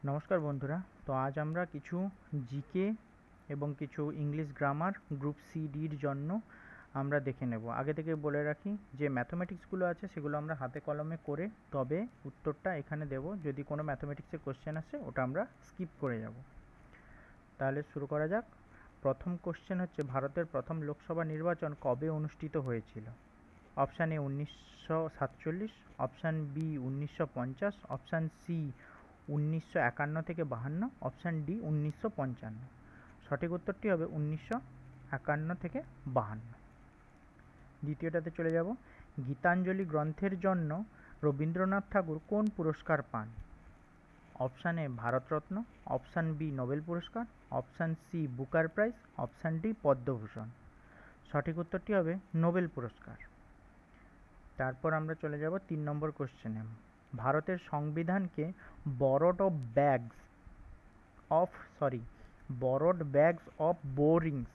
নমস্কার বন্ধুরা। তো আজ আমরা কিছু জিকে এবং কিছু ইংলিশ গ্রামার গ্রুপ সি ডির জন্য আমরা দেখে নেব। আগে থেকে বলে রাখি যে ম্যাথমেটিক্সগুলো আছে সেগুলো আমরা হাতে কলমে করে তবে উত্তরটা এখানে দেব। যদি কোনো ম্যাথমেটিক্সের কোশ্চেন আসে ওটা আমরা স্কিপ করে যাব। তাহলে শুরু করা যাক। প্রথম কোশ্চেন হচ্ছে, ভারতের প্রথম লোকসভা নির্বাচন কবে অনুষ্ঠিত হয়েছিল? Option A 1947, option B 1950, option C 1951 থেকে 52, অপশান ডি 1955। সঠিক উত্তরটি হবে 1951 থেকে 52। দ্বিতীয়টাতে চলে যাব। গীতাঞ্জলি গ্রন্থের জন্য রবীন্দ্রনাথ ঠাকুর কোন পুরস্কার পান? Option A Bharat Ratna, option B Nobel পুরস্কার, option C Booker prize, option D Padma Bhushan. সঠিক উত্তরটি হবে নোবেল পুরস্কার। তারপর আমরা চলে যাব 3 নম্বর কোশ্চেনে। ভারতের সংবিধানকে borrowed of bags of borrowings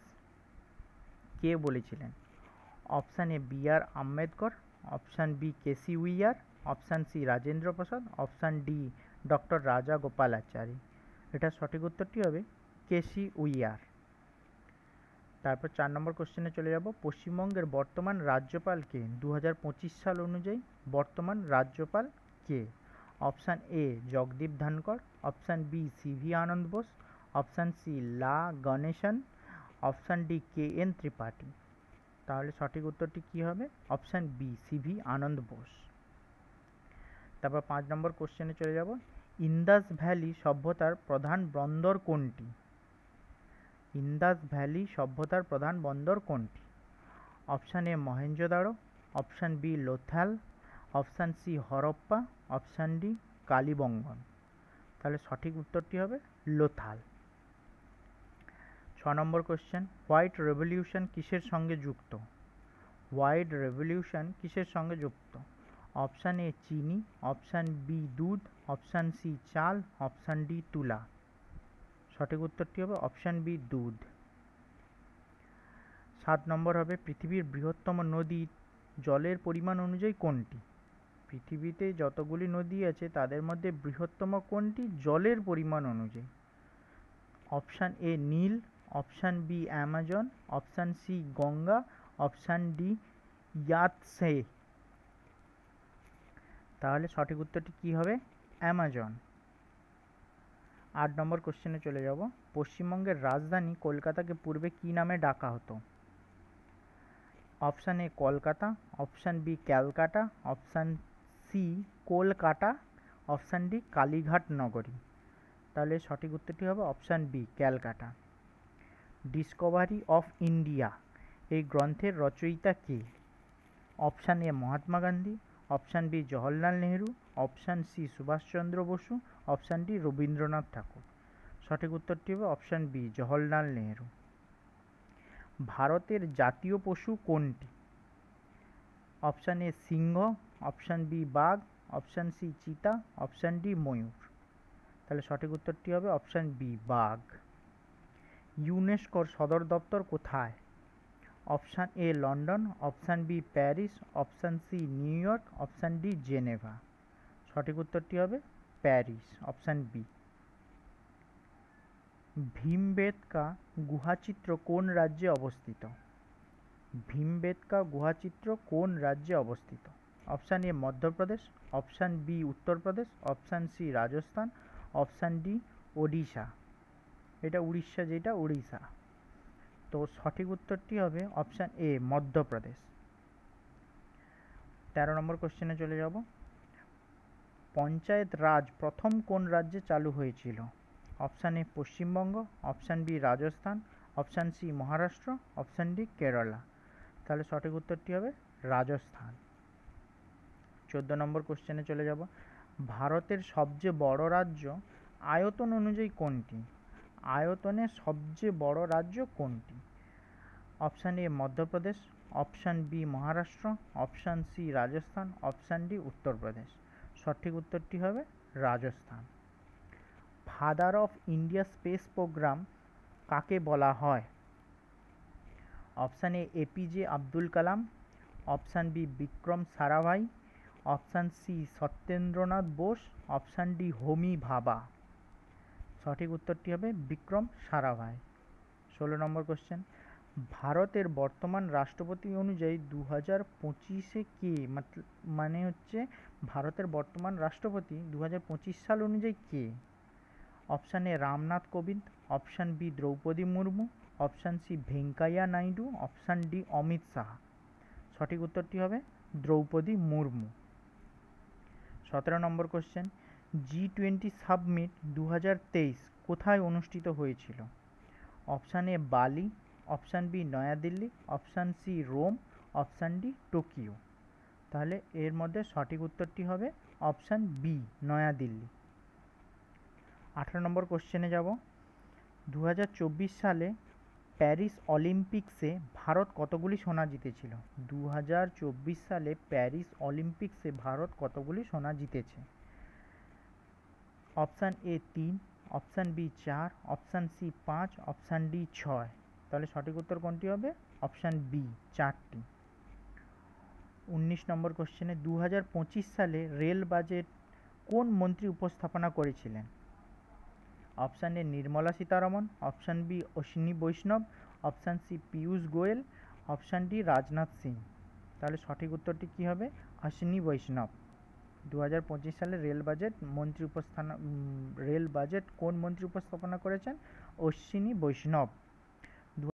কে বলেছিলেন? Option A B R Ambedkar, option B KC Wheare, option C Rajendra Prasad, option D doctor Raja Gopalachari. এটার সঠিক উত্তরটি হবে কেসি উইয়ার। তারপর 4 নম্বর কোশ্চেনে চলে যাব। পশ্চিমবঙ্গের বর্তমান রাজ্যপাল কে? 2025 সাল অনুযায়ী বর্তমান রাজ্যপাল কে? Option A Jagdeep Dhankhar, option B CV Ananda Bose, option C La Ganesan, option D K N Tripathi. তাহলে সঠিক উত্তরটি কি হবে? Option B CV Ananda Bose. তারপর 5 নম্বর কোশ্চেনে চলে যাব। ইন্দাস ভ্যালি সভ্যতার প্রধান বন্দর কোনটি? ইন্দাস ভ্যালি সভ্যতার প্রধান বন্দর কোনটি? Option A Mohenjodaro, option B Lothal, option C Harappa, option D Kalibangan. তাহলে সঠিক উত্তরটি হবে লোথাল। 6 নম্বর কোশ্চেন। হোয়াইট রেভলিউশন কিসের সঙ্গে যুক্ত? হোয়াইট রেভলিউশন কিসের সঙ্গে যুক্ত? অপশান এ চিনি, অপশান বি দুধ, অপশান সি চাল, অপশান ডি তুলা। সঠিক উত্তরটি হবে অপশান বি দুধ। 7 নম্বর হবে, পৃথিবীর বৃহত্তম নদী জলের পরিমাণ অনুযায়ী কোনটি? পৃথিবীতে যতগুলি নদী আছে তাদের মধ্যে বৃহত্তম কোনটি জলের পরিমাণ অনুযায়ী? Option A Nile, option B Amazon, option C Ganga, option D Yangtze. তাহলে সঠিক উত্তরটি কি হবে? অ্যামাজন। 8 নম্বর কোশ্চেনে চলে যাব। পশ্চিমবঙ্গের রাজধানী কলকাতাকে পূর্বে কি নামে ডাকা হতো? Option A Kolkata, option B Calcutta, option C Kolkata, option D Kalighat নগরী। তাহলে সঠিক উত্তরটি হবে option B Calcutta. Discovery of India এই গ্রন্থের রচয়িতা কে? Option A Mahatma Gandhi, option B Jawaharlal Nehru, option C Subhash Chandra Basu, option D Rabindranath Thakur. সঠিক উত্তরটি হবে অপশান বি জওহরলাল নেহেরু। ভারতের জাতীয় পশু কোনটি? অপশান এ সিংহ, অপশান বি বাঘ, অপশান সি চিতা, অপশান ডি ময়ূর। তাহলে সঠিক উত্তরটি হবে অপশান বি বাঘ। ইউনেস্কোর সদর দপ্তর কোথায়? Option A London, option B Paris, option C New York, option D Geneva. সঠিক উত্তরটি হবে প্যারিস, অপশান বি। ভীমবেটকা গুহাচিত্র কোন রাজ্যে অবস্থিত? ভীমবেটকা গুহাচিত্র কোন রাজ্যে অবস্থিত? Option A Madhya Pradesh, option B Uttar Pradesh, option C Rajasthan, option D Odisha. এটা উড়িষ্যা, যেটা উড়িষ্যা। তো সঠিক উত্তরটি হবে অপশান এ মধ্যপ্রদেশ। 13 নম্বর কোশ্চেনে চলে যাব। পঞ্চায়েত রাজ প্রথম কোন রাজ্যে চালু হয়েছিল? Option A Paschimbanga, option B Rajasthan, option C Maharashtra, option D Kerala. তাহলে সঠিক উত্তরটি হবে রাজস্থান। 14 নম্বর কোশ্চেনে চলে যাব। ভারতের সবচেয়ে বড় রাজ্য আয়তন অনুযায়ী কোনটি? আয়তনে সবচেয়ে বড় রাজ্য কোনটি? Option A Madhya Pradesh, option B Maharashtra, option C Rajasthan, option D Uttar Pradesh. সঠিক উত্তরটি হবে Rajasthan. Father of India space program কাকে বলা হয়? Option A APJ Abdul Kalam, option B Vikram Sarabhai, option C Satyendranath Bose, option D Homi Bhabha. সঠিক উত্তরটি হবে বিক্রম সারাভাই। 16 নম্বর কোশ্চেন, ভারতের বর্তমান রাষ্ট্রপতি অনুযায়ী 2025-এ কে, মানে হচ্ছে ভারতের বর্তমান রাষ্ট্রপতি 2025 সাল অনুযায়ী কে? Option A Ramnath Kovind, option B Droupadi Murmu, option C Venkaiah Naidu, option D Amit Shah. সঠিক উত্তরটি হবে দ্রৌপদী মুর্মু। 17 নম্বর কোশ্চেন, G20 সাবমিট 2023 কোথায় অনুষ্ঠিত হয়েছিল? Option A Bali, option B New Delhi, option C Rome, option D Tokyo. তাহলে এর মধ্যে সঠিক উত্তরটি হবে অপশান বি নয়াদিল্লি। 18 নম্বর কোশ্চেনে যাব। 2024 সালে প্যারিস অলিম্পিক্সে ভারত কতগুলি সোনা জিতেছিল? 2024 সালে প্যারিস অলিম্পিক্সে ভারত কতগুলি সোনা জিতেছে? Option A 3, option B 4, option C 5, option D 6। তাহলে সঠিক উত্তর কোনটি হবে? অপশান বি 4টি। 19 নম্বর কোশ্চেনে 2025 সালে রেল বাজেট কোন মন্ত্রী উপস্থাপনা করেছিলেন? Option A Nirmala Sitharaman, option B Ashwini Vaishnaw, option C Piyush Goyal, option D Rajnath Singh. তাহলে সঠিক উত্তরটি কী হবে? অশ্বিনী বৈষ্ণব। 2025 সালে রেল বাজেট কোন মন্ত্রী উপস্থাপনা করেছেন? অশ্বিনী বৈষ্ণব।